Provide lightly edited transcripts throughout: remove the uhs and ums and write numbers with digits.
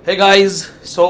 Hey guys, so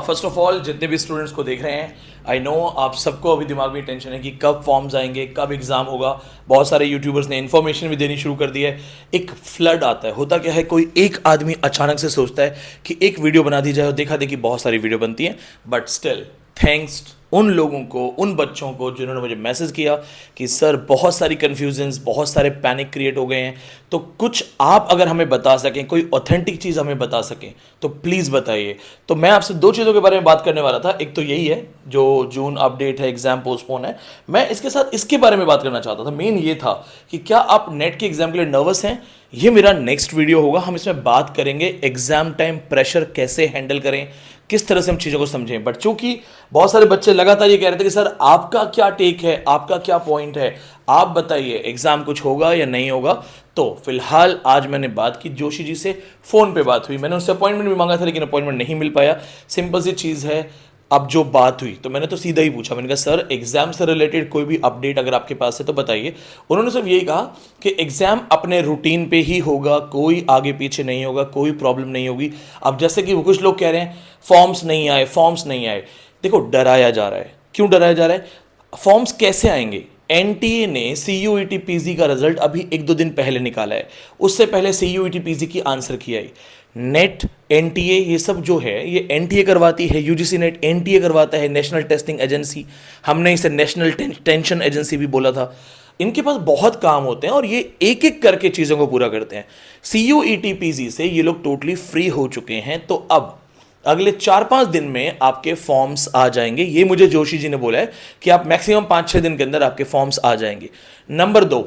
first of all जितने भी students को देख रहे हैं, आई नो आप सबको अभी दिमाग में टेंशन है कि कब फॉर्म्स आएंगे, कब एग्ज़ाम होगा। बहुत सारे यूट्यूबर्स ने इन्फॉर्मेशन भी देनी शुरू कर दी है। एक फ्लड आता है, होता क्या है, कोई एक आदमी अचानक से सोचता है कि एक वीडियो बना दी जाए और देखा देखी बहुत सारी वीडियो बनती हैं। बट स्टिल थैंक्स उन लोगों को, उन बच्चों को जिन्होंने मुझे मैसेज किया कि सर बहुत सारी कन्फ्यूजन्स, बहुत सारे पैनिक क्रिएट हो गए हैं, तो कुछ आप अगर हमें बता सकें, कोई ऑथेंटिक चीज़ हमें बता सकें तो प्लीज़ बताइए। तो मैं आपसे दो चीज़ों के बारे में बात करने वाला था। एक तो यही है जो जून अपडेट है, एग्ज़ाम पोस्टपोन है। मैं इसके साथ इसके बारे में बात करना चाहता था। मेन ये था कि क्या आप नेट के एग्ज़ाम के लिए नर्वस हैं। ये मेरा नेक्स्ट वीडियो होगा, हम इसमें बात करेंगे एग्ज़ाम टाइम प्रेशर कैसे हैंडल करें, किस तरह से हम चीज़ों को समझें। बट चूंकि बहुत सारे बच्चे लगातार ये कह रहे थे कि सर आपका क्या टेक है, आपका क्या पॉइंट है, आप बताइए एग्ज़ाम कुछ होगा या नहीं होगा। तो फिलहाल आज मैंने बात की जोशी जी से, फ़ोन पे बात हुई, मैंने उससे अपॉइंटमेंट भी मांगा था लेकिन अपॉइंटमेंट नहीं मिल पाया। सिंपल सी चीज़ है। अब जो बात हुई तो मैंने तो सीधा ही पूछा, मैंने कहा सर एग्ज़ाम से रिलेटेड कोई भी अपडेट अगर आपके पास है तो बताइए। उन्होंने सिर्फ यही कहा कि एग्ज़ाम अपने रूटीन पे ही होगा, कोई आगे पीछे नहीं होगा, कोई प्रॉब्लम नहीं होगी। अब जैसे कि कुछ लोग कह रहे हैं फॉर्म्स नहीं आए, फॉर्म्स नहीं आए। देखो डराया जा रहा है। क्यों डराया जा रहा है? फॉर्म्स कैसे आएंगे? एनटीए ने सीयूईटी पीजी का रिजल्ट अभी एक दो दिन पहले निकाला है, उससे पहले सीयूईटी पीजी की आंसर की आई। नेट, एनटीए, ये सब जो है ये एनटीए करवाती है, यूजीसी नेट एनटीए करवाता है, नेशनल टेस्टिंग एजेंसी। हमने इसे नेशनल टेंशन एजेंसी भी बोला था। इनके पास बहुत काम होते हैं और ये एक एक करके चीज़ों को पूरा करते हैं। सीयूईटी पीजी से ये लोग टोटली फ्री हो चुके हैं, तो अब अगले 4-5 दिन में आपके फॉर्म्स आ जाएंगे। ये मुझे जोशी जी ने बोला है कि आप मैक्सिमम 5-6 दिन के अंदर आपके फॉर्म्स आ जाएंगे। नंबर 2,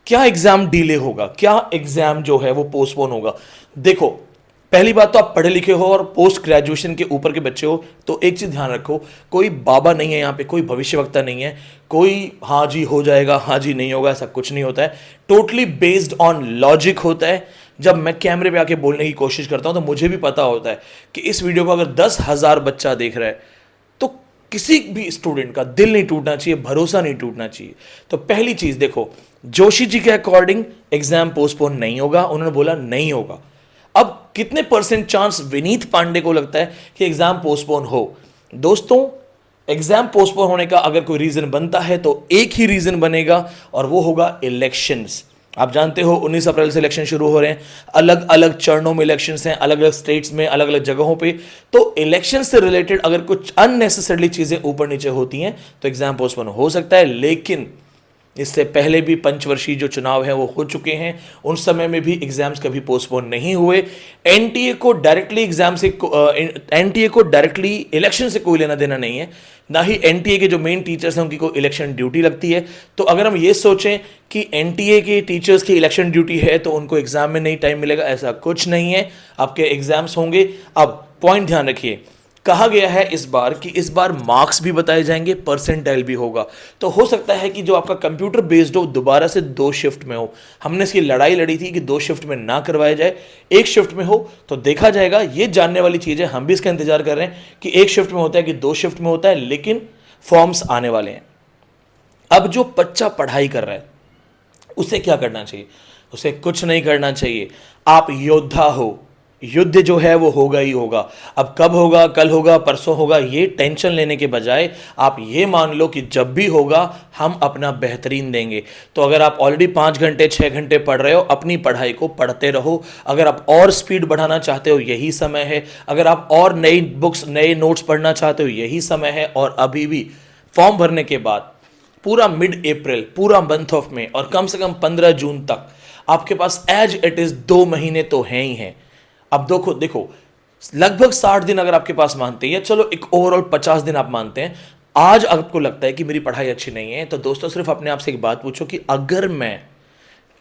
क्या एग्जाम डिले होगा, क्या एग्जाम जो है वो पोस्टपोन होगा? देखो पहली बात तो आप पढ़े लिखे हो और पोस्ट ग्रेजुएशन के ऊपर के बच्चे हो, तो एक चीज ध्यान रखो, कोई बाबा नहीं है यहाँ पे, कोई भविष्यवक्ता नहीं है, कोई हाँ जी हो जाएगा, हाँ जी नहीं होगा, ऐसा कुछ नहीं होता है। टोटली बेस्ड ऑन लॉजिक होता है। जब मैं कैमरे पे आके बोलने की कोशिश करता हूं तो मुझे भी पता होता है कि इस वीडियो को अगर 10,000 बच्चा देख रहा है तो किसी भी स्टूडेंट का दिल नहीं टूटना चाहिए, भरोसा नहीं टूटना चाहिए। तो पहली चीज देखो, जोशी जी के अकॉर्डिंग एग्जाम पोस्टपोन नहीं होगा, उन्होंने बोला नहीं होगा। अब कितने परसेंट चांस विनीत पांडे को लगता है कि एग्जाम पोस्टपोन हो? दोस्तों एग्जाम पोस्टपोन होने का अगर कोई रीजन बनता है तो एक ही रीजन बनेगा और वो होगा इलेक्शंस। आप जानते हो 19 अप्रैल से इलेक्शन शुरू हो रहे हैं, अलग अलग चरणों में इलेक्शंस हैं, अलग अलग स्टेट्स में, अलग अलग जगहों पे। तो इलेक्शन से रिलेटेड अगर कुछ अननेसेसरली चीजें ऊपर नीचे होती हैं तो एग्जाम पोस्टपोन हो सकता है। लेकिन इससे पहले भी पंचवर्षीय जो चुनाव है वो हो चुके हैं, उन समय में भी एग्जाम्स कभी पोस्टपोन नहीं हुए। एनटीए को डायरेक्टली एनटीए को डायरेक्टली इलेक्शन से कोई लेना देना नहीं है, ना ही एनटीए के जो मेन टीचर्स हैं उनकी कोई इलेक्शन ड्यूटी लगती है। तो अगर हम ये सोचें कि एनटीए के टीचर्स की इलेक्शन ड्यूटी है तो उनको एग्जाम में नहीं टाइम मिलेगा, ऐसा कुछ नहीं है। आपके एग्जाम्स होंगे। अब पॉइंट ध्यान रखिए, कहा गया है इस बार कि इस बार मार्क्स भी बताए जाएंगे, परसेंटाइल भी होगा। तो हो सकता है कि जो आपका कंप्यूटर बेस्ड हो दोबारा से 2 शिफ्ट में हो। हमने इसकी लड़ाई लड़ी थी कि 2 शिफ्ट में ना करवाया जाए, 1 शिफ्ट में हो तो देखा जाएगा। ये जानने वाली चीज़ है, हम भी इसका इंतजार कर रहे हैं कि 1 शिफ्ट में होता है कि 2 शिफ्ट में होता है, लेकिन फॉर्म्स आने वाले हैं। अब जो बच्चा पढ़ाई कर रहा है उसे क्या करना चाहिए? उसे कुछ नहीं करना चाहिए। आप योद्धा हो, युद्ध जो है वो होगा ही होगा। अब कब होगा, कल होगा, परसों होगा, ये टेंशन लेने के बजाय आप ये मान लो कि जब भी होगा हम अपना बेहतरीन देंगे। तो अगर आप ऑलरेडी 5 घंटे 6 घंटे पढ़ रहे हो, अपनी पढ़ाई को पढ़ते रहो। अगर आप और स्पीड बढ़ाना चाहते हो यही समय है। अगर आप और नई बुक्स, नए नोट्स पढ़ना चाहते हो यही समय है। और अभी भी फॉर्म भरने के बाद पूरा मिड अप्रैल, पूरा मंथ ऑफ मई और कम से कम 15 जून तक आपके पास एज इट इज 2 महीने तो हैं ही हैं। अब देखो लगभग 60 दिन अगर आपके पास मानते हैं, या चलो एक ओवरऑल 50 दिन आप मानते हैं, आज आपको लगता है कि मेरी पढ़ाई अच्छी नहीं है, तो दोस्तों सिर्फ अपने आप से एक बात पूछो कि अगर मैं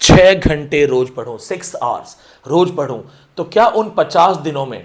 6 घंटे रोज पढ़ूं, 6 आवर्स रोज पढ़ूं, तो क्या उन 50 दिनों में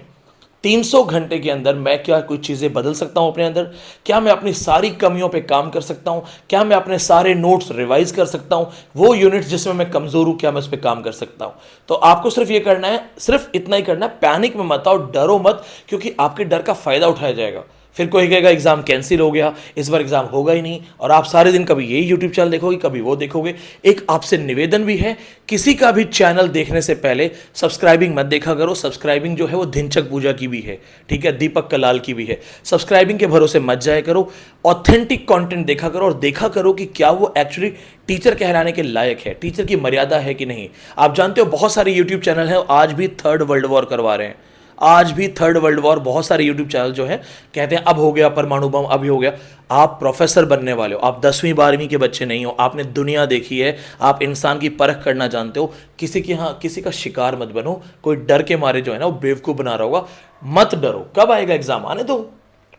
300 घंटे के अंदर मैं क्या कुछ चीज़ें बदल सकता हूं अपने अंदर? क्या मैं अपनी सारी कमियों पे काम कर सकता हूं? क्या मैं अपने सारे नोट्स रिवाइज कर सकता हूं? वो यूनिट्स जिसमें मैं कमजोर हूं, क्या मैं उस पर काम कर सकता हूं? तो आपको सिर्फ ये करना है, सिर्फ इतना ही करना है, पैनिक में मत आओ, डरो मत, क्योंकि आपके डर का फायदा उठाया जाएगा। फिर कोई कहेगा एग्जाम कैंसिल हो गया, इस बार एग्जाम होगा ही नहीं, और आप सारे दिन कभी यही यूट्यूब चैनल देखोगे, कभी वो देखोगे। एक आपसे निवेदन भी है, किसी का भी चैनल देखने से पहले सब्सक्राइबिंग मत देखा करो। सब्सक्राइबिंग जो है वो धिनचक पूजा की भी है, ठीक है, दीपक कलाल की भी है। सब्सक्राइबिंग के भरोसे मत जाया करो, ऑथेंटिक कंटेंट देखा करो और देखा करो कि क्या वो एक्चुअली टीचर कहलाने के लायक है, टीचर की मर्यादा है कि नहीं। आप जानते हो बहुत सारे यूट्यूब चैनल हैं आज भी थर्ड वर्ल्ड वॉर करवा रहे हैं, आज भी थर्ड वर्ल्ड वॉर। बहुत सारे यूट्यूब चैनल जो है कहते हैं अब हो गया परमाणु बम, अब हो गया। आप प्रोफेसर बनने वाले हो, आप 10वीं 12वीं के बच्चे नहीं हो, आपने दुनिया देखी है, आप इंसान की परख करना जानते हो। किसी का शिकार मत बनो। कोई डर के मारे जो है ना वो बेवकूफ़ बना रहा होगा, मत डरो। कब आएगा एग्जाम, आने दो।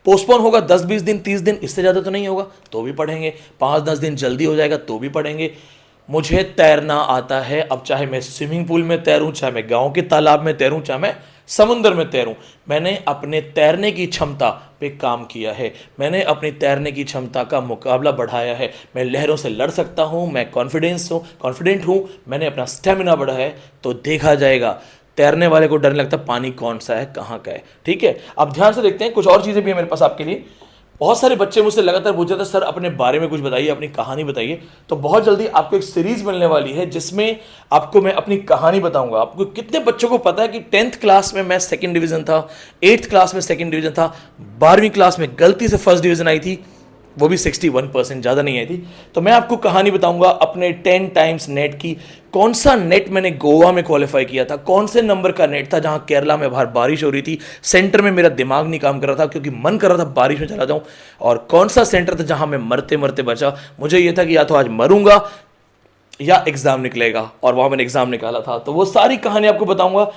पोस्टपोन होगा 10-20 दिन 30 दिन, इससे ज़्यादा तो नहीं होगा, तो भी पढ़ेंगे। 5-10 दिन जल्दी हो जाएगा तो भी पढ़ेंगे। मुझे तैरना आता है, अब चाहे मैं स्विमिंग पूल में तैरूं, चाहे मैं गांव के तालाब में तैरूं, चाहे मैं समुद्र में तैरूं। मैंने अपने तैरने की क्षमता पे काम किया है, मैंने अपनी तैरने की क्षमता का मुकाबला बढ़ाया है। मैं लहरों से लड़ सकता हूं, मैं कॉन्फिडेंट हूं, मैंने अपना स्टेमिना बढ़ाया है। तो देखा जाएगा, तैरने वाले को डर लगता पानी कौन सा है, कहाँ का है, ठीक है। अब ध्यान से देखते हैं, कुछ और चीज़ें भी है मेरे पास आपके लिए। बहुत सारे बच्चे मुझसे लगातार पूछ रहे थे सर अपने बारे में कुछ बताइए, अपनी कहानी बताइए। तो बहुत जल्दी आपको एक सीरीज मिलने वाली है जिसमें आपको मैं अपनी कहानी बताऊंगा। आपको कितने बच्चों को पता है कि 10th क्लास में मैं सेकंड डिवीजन था, 8th क्लास में सेकंड डिवीजन था, 12वीं क्लास में गलती से फर्स्ट डिवीजन आई थी, वो भी 61%, ज़्यादा नहीं आई थी। तो मैं आपको कहानी बताऊंगा अपने 10 टाइम्स नेट की। कौन सा नेट मैंने गोवा में क्वालिफाई किया था, कौन से नंबर का नेट था जहां केरला में बाहर बारिश हो रही थी, सेंटर में मेरा दिमाग नहीं काम कर रहा था क्योंकि मन कर रहा था बारिश में चला जाऊं, और कौन सा सेंटर था जहां मैं मरते मरते बचा। मुझे यह था कि या तो आज मरूंगा या एग्जाम निकलेगा, और वहां मैंने एग्जाम निकाला था। तो वो सारी कहानी आपको बताऊंगा।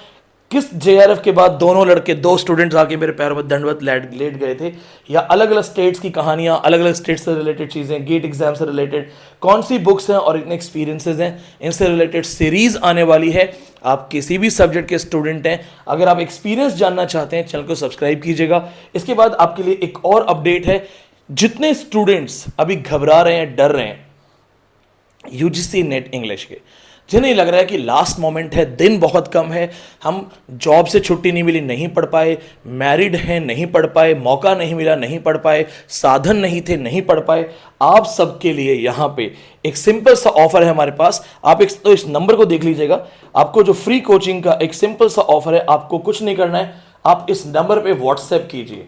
किस जेआरएफ के बाद दोनों लड़के, 2 स्टूडेंट्स आके मेरे पैरों में दंडवत लेट गए थे, या अलग अलग स्टेट्स की कहानियां, अलग अलग स्टेट्स से रिलेटेड चीज़ें, गेट एग्जाम से रिलेटेड कौन सी बुक्स हैं और इतने एक्सपीरियंसेस हैं, इनसे रिलेटेड सीरीज आने वाली है। आप किसी भी सब्जेक्ट के स्टूडेंट हैं, अगर आप एक्सपीरियंस जानना चाहते हैं, चैनल को सब्सक्राइब कीजिएगा। इसके बाद आपके लिए एक और अपडेट है। जितने स्टूडेंट्स अभी घबरा रहे हैं, डर रहे हैं यूजीसी नेट इंग्लिश के, जिन्हें लग रहा है कि लास्ट मोमेंट है, दिन बहुत कम है, हम जॉब से छुट्टी नहीं मिली नहीं पढ़ पाए, मैरिड हैं नहीं पढ़ पाए, मौका नहीं मिला नहीं पढ़ पाए, साधन नहीं थे नहीं पढ़ पाए, आप सबके लिए यहाँ पे एक सिंपल सा ऑफर है हमारे पास। आप तो इस नंबर को देख लीजिएगा, आपको जो फ्री कोचिंग का एक सिंपल सा ऑफर है। आपको कुछ नहीं करना है, आप इस नंबर पे व्हाट्सएप कीजिए,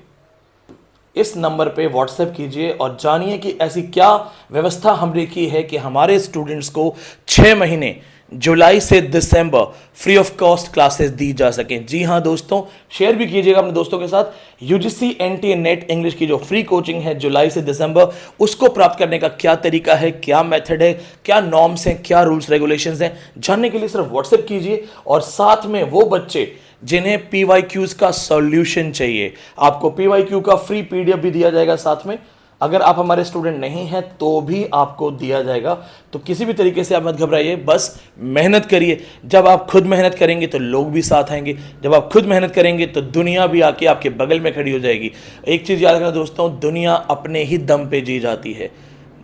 इस नंबर पे व्हाट्सएप कीजिए और जानिए कि ऐसी क्या व्यवस्था हमने की है कि हमारे स्टूडेंट्स को 6 महीने जुलाई से दिसंबर फ्री ऑफ कॉस्ट क्लासेस दी जा सकें। जी हाँ दोस्तों, शेयर भी कीजिएगा अपने दोस्तों के साथ। यूजीसी एनटीए नेट इंग्लिश की जो फ्री कोचिंग है जुलाई से दिसंबर, उसको प्राप्त करने का क्या तरीका है, क्या मेथड है, क्या नॉर्म्स हैं, क्या रूल्स रेगुलेशंस हैं, जानने के लिए सिर्फ व्हाट्सएप कीजिए। और साथ में वो बच्चे जिन्हें पीवाईक्यूज का सॉल्यूशन चाहिए, आपको पीवाईक्यू का फ्री पीडीएफ भी दिया जाएगा साथ में। अगर आप हमारे स्टूडेंट नहीं हैं तो भी आपको दिया जाएगा। तो किसी भी तरीके से आप मत घबराइए, बस मेहनत करिए। जब आप खुद मेहनत करेंगे तो लोग भी साथ आएंगे, जब आप खुद मेहनत करेंगे तो दुनिया भी आके आपके बगल में खड़ी हो जाएगी। एक चीज़ याद रखना दोस्तों, दुनिया अपने ही दम पे जी जाती है।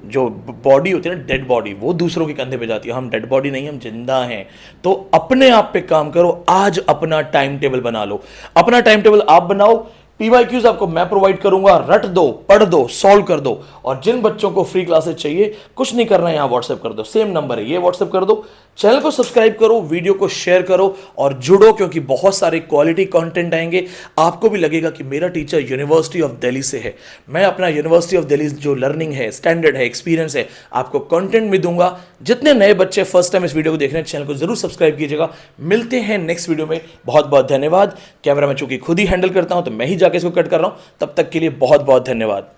जो बॉडी होती है ना, डेड बॉडी, वो दूसरों के कंधे पे जाती है। हम डेड बॉडी नहीं, हम जिंदा हैं। तो अपने आप पे काम करो। आज अपना टाइम टेबल बना लो, अपना टाइम टेबल आप बनाओ। पीवाईक्यूज आपको मैं प्रोवाइड करूंगा, रट दो, पढ़ दो, सॉल्व कर दो। और जिन बच्चों को फ्री क्लासेस चाहिए, कुछ नहीं करना है, यहां व्हाट्सएप कर दो, सेम नंबर है ये, व्हाट्सएप कर दो। चैनल को सब्सक्राइब करो, वीडियो को शेयर करो और जुड़ो, क्योंकि बहुत सारे क्वालिटी कंटेंट आएंगे। आपको भी लगेगा कि मेरा टीचर यूनिवर्सिटी ऑफ दिल्ली से है, मैं अपना यूनिवर्सिटी ऑफ दिल्ली जो लर्निंग है, स्टैंडर्ड है, एक्सपीरियंस है, आपको कंटेंट भी दूंगा। जितने नए बच्चे फर्स्ट टाइम इस वीडियो को देख रहे हैं, चैनल को जरूर सब्सक्राइब कीजिएगा। मिलते हैं नेक्स्ट वीडियो में। बहुत बहुत धन्यवाद। कैमरा मैं चूंकि खुद ही हैंडल करता हूं तो मैं ही जाके इसको कट कर रहा हूं। तब तक के लिए बहुत बहुत धन्यवाद।